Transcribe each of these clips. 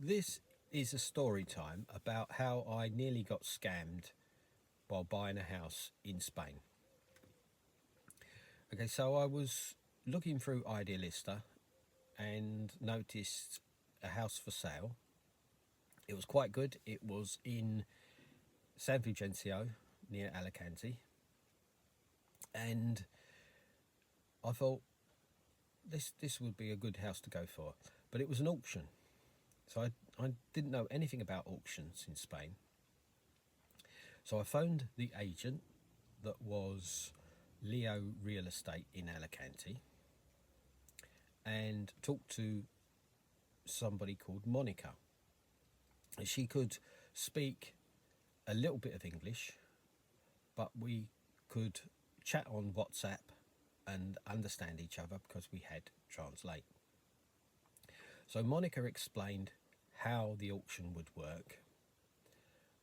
This is a story time about how I nearly got scammed while buying a house in Spain. Okay, so I was looking through Idealista and noticed a house for sale. It was quite good. It was in San Vicencio near Alicante. And I thought this would be a good house to go for. But it was an auction. So I didn't know anything about auctions in Spain. So I phoned the agent that was Leo Real Estate in Alicante and talked to somebody called Monica. She could speak a little bit of English, but we could chat on WhatsApp and understand each other because we had Translate. So Monica explained how the auction would work,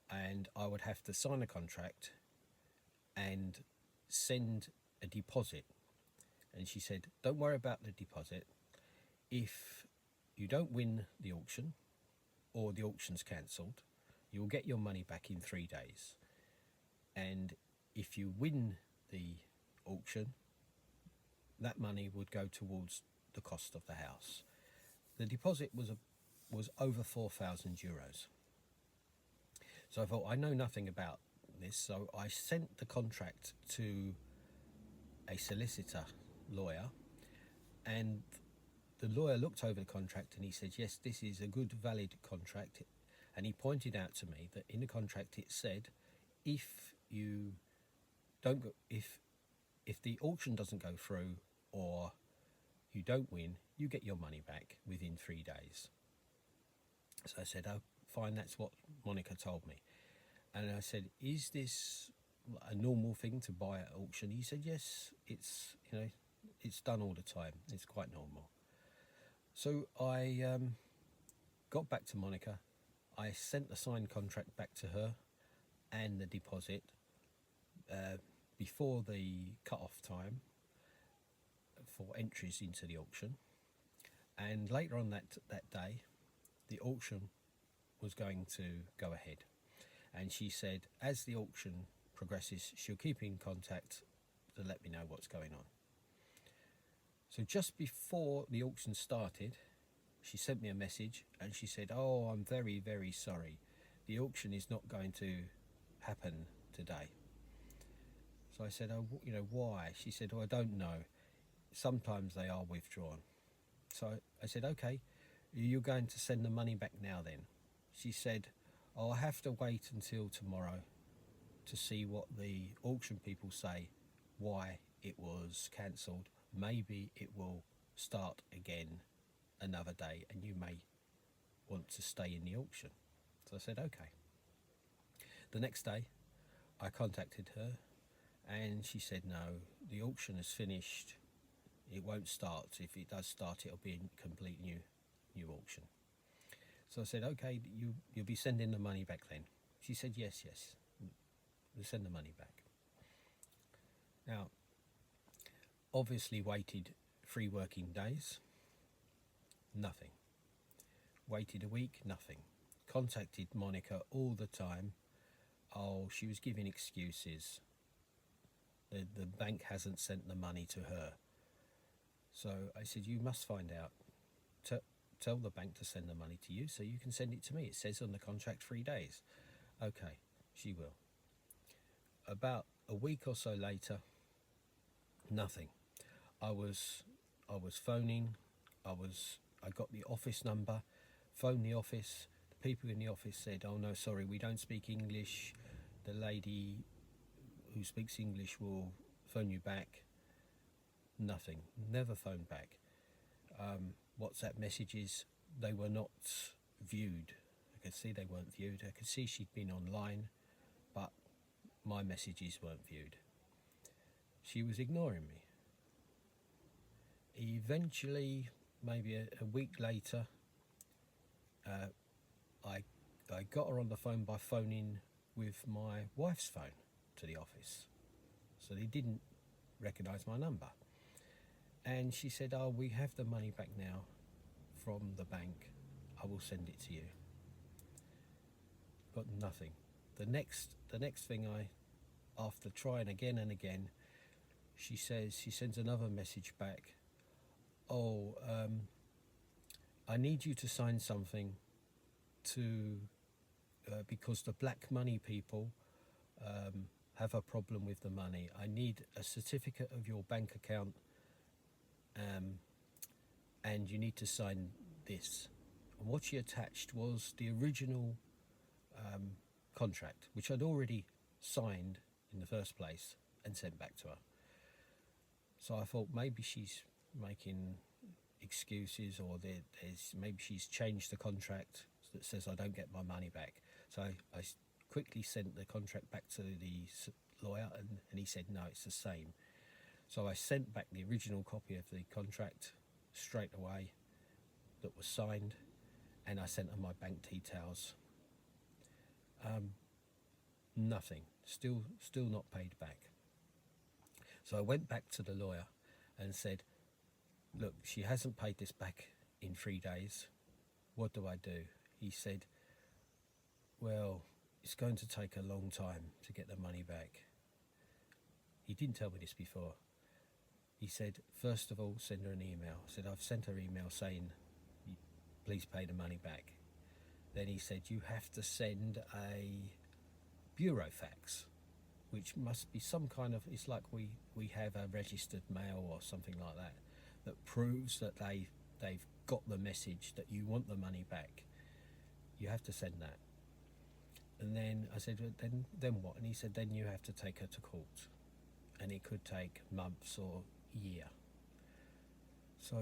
and I would have to sign a contract and send a deposit. And she said, don't worry about the deposit. If you don't win the auction or the auction's cancelled, you'll get your money back in 3 days. And if you win the auction, that money would go towards the cost of the house. The deposit was over €4,000. So I thought, I know nothing about this, so I sent the contract to a solicitor lawyer, and the lawyer looked over the contract and he said, yes, this is a good valid contract. And he pointed out to me that in the contract it said, if you don't go, if the auction doesn't go through or you don't win, you get your money back within 3 days. So I said, oh, fine, that's what Monica told me. And I said, is this a normal thing to buy at auction? He said, yes, it's done all the time. It's quite normal. So I got back to Monica. I sent the signed contract back to her and the deposit before the cut-off time for entries into the auction. And later on that day, the auction was going to go ahead. And she said, as the auction progresses, she'll keep in contact to let me know what's going on. So just before the auction started, she sent me a message and she said, oh, I'm very, very sorry. The auction is not going to happen today. So I said, oh, why? She said, oh, I don't know. Sometimes they are withdrawn. So I said, okay, you're going to send the money back now then? She said, oh, I have to wait until tomorrow to see what the auction people say, why it was cancelled. Maybe it will start again another day and you may want to stay in the auction. So I said, okay. The next day I contacted her and she said, no, the auction is finished. It won't start. If it does start, it'll be a complete new auction. So I said, okay, you'll be sending the money back then? She said, yes, we'll send the money back. Now, obviously waited 3 working days, nothing. Waited a week, nothing. Contacted Monica all the time. Oh, she was giving excuses. The bank hasn't sent the money to her. So I said, you must find out. Tell the bank to send the money to you so you can send it to me. It says on the contract 3 days. Okay, she will. About a week or so later, nothing. I was phoning. I got the office number, phoned the office. The people in the office said, oh no, sorry, we don't speak English. The lady who speaks English will phone you back. Nothing, never phoned back. WhatsApp messages, they were not viewed. I could see they weren't viewed. I could see she'd been online, but my messages weren't viewed. She was ignoring me. Eventually, maybe a week later, I got her on the phone by phoning with my wife's phone to the office. So they didn't recognise my number. And she said, oh, we have the money back now from the bank. I will send it to you. Got nothing. The next thing, after trying again and again, she sends another message back. Oh, I need you to sign something to because the black money people have a problem with the money. I need a certificate of your bank account, and you need to sign this. And what she attached was the original contract, which I'd already signed in the first place and sent back to her. So I thought maybe she's making excuses, or there's maybe she's changed the contract that says I don't get my money back. So I quickly sent the contract back to the lawyer, and he said no, it's the same. So I sent back the original copy of the contract straight away that was signed, and I sent her my bank details. Nothing, still not paid back. So I went back to the lawyer and said, look, she hasn't paid this back in 3 days. What do I do? He said, well, it's going to take a long time to get the money back. He didn't tell me this before. He said, first of all, send her an email. I said, I've sent her email saying, please pay the money back. Then he said, you have to send a burofax, which must be some kind of, it's like we have a registered mail or something like that, that proves that they've got the message that you want the money back. You have to send that. And then I said, well, then what? And he said, then you have to take her to court, and it could take months or year. So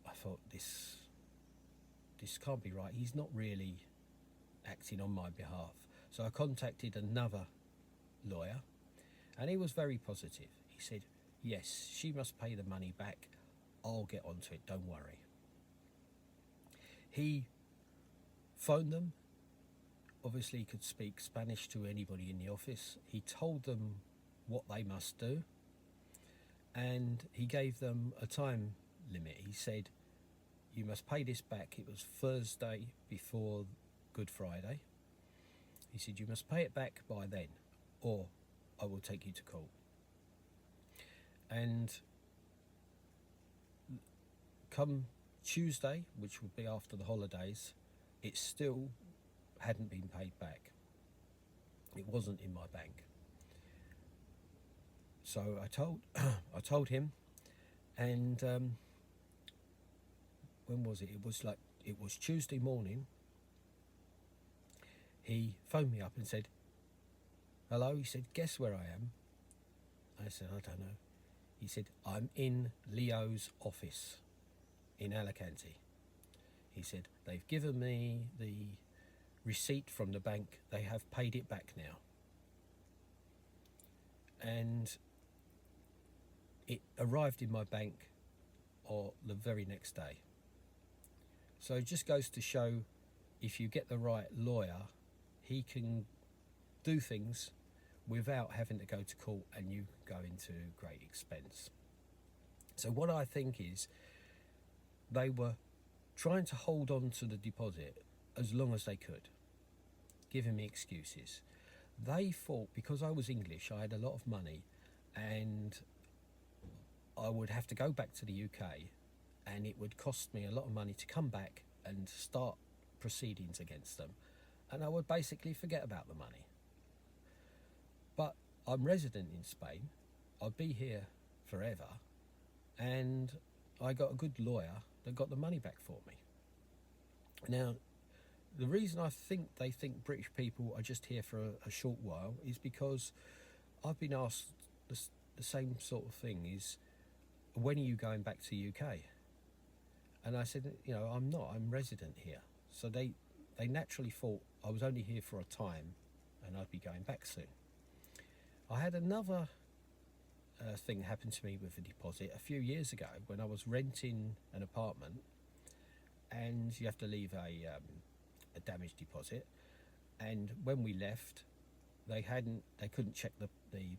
I thought, this can't be right. He's not really acting on my behalf. So I contacted another lawyer, and he was very positive. He said, yes, she must pay the money back. I'll get onto it, don't worry. He phoned them. Obviously he could speak Spanish to anybody in the office. He told them what they must do, and he gave them a time limit. He said, you must pay this back. It was Thursday before Good Friday. He said, you must pay it back by then, or I will take you to court. And come Tuesday, which would be after the holidays, it still hadn't been paid back. It wasn't in my bank. So I told him, and when was it? It was Tuesday morning. He phoned me up and said, hello. He said, guess where I am? I said, I don't know. He said, I'm in Leo's office in Alicante. He said, they've given me the receipt from the bank. They have paid it back now. And it arrived in my bank or the very next day. So it just goes to show, if you get the right lawyer, he can do things without having to go to court and you go into great expense. So what I think is, they were trying to hold on to the deposit as long as they could, giving me excuses. They thought because I was English, I had a lot of money, and I would have to go back to the UK, and it would cost me a lot of money to come back and start proceedings against them, and I would basically forget about the money. But I'm resident in Spain, I'd be here forever, and I got a good lawyer that got the money back for me. Now, the reason I think they think British people are just here for a short while is because I've been asked the same sort of thing, is, when are you going back to the UK? And I said, I'm not, I'm resident here. So they naturally thought I was only here for a time and I'd be going back soon. I had another thing happen to me with a deposit a few years ago when I was renting an apartment, and you have to leave a damaged deposit, and when we left, they couldn't check the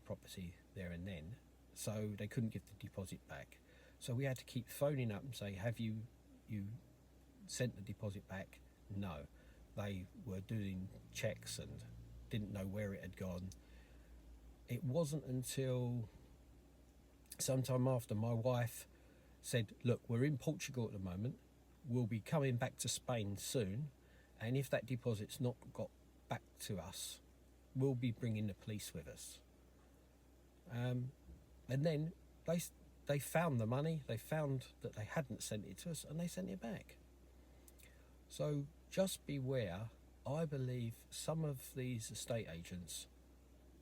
property there and then, so they couldn't give the deposit back. So we had to keep phoning up and say, have you sent the deposit back? No, they were doing checks and didn't know where it had gone. It wasn't until sometime after my wife said, look, we're in Portugal at the moment, we'll be coming back to Spain soon, and if that deposit's not got back to us, we'll be bringing the police with us. And then they found the money, they found that they hadn't sent it to us, and they sent it back. So just beware. I believe some of these estate agents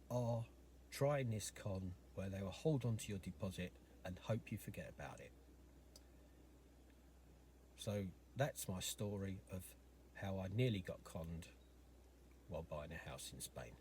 are trying this con where they will hold on to your deposit and hope you forget about it. So that's my story of how I nearly got conned while buying a house in Spain.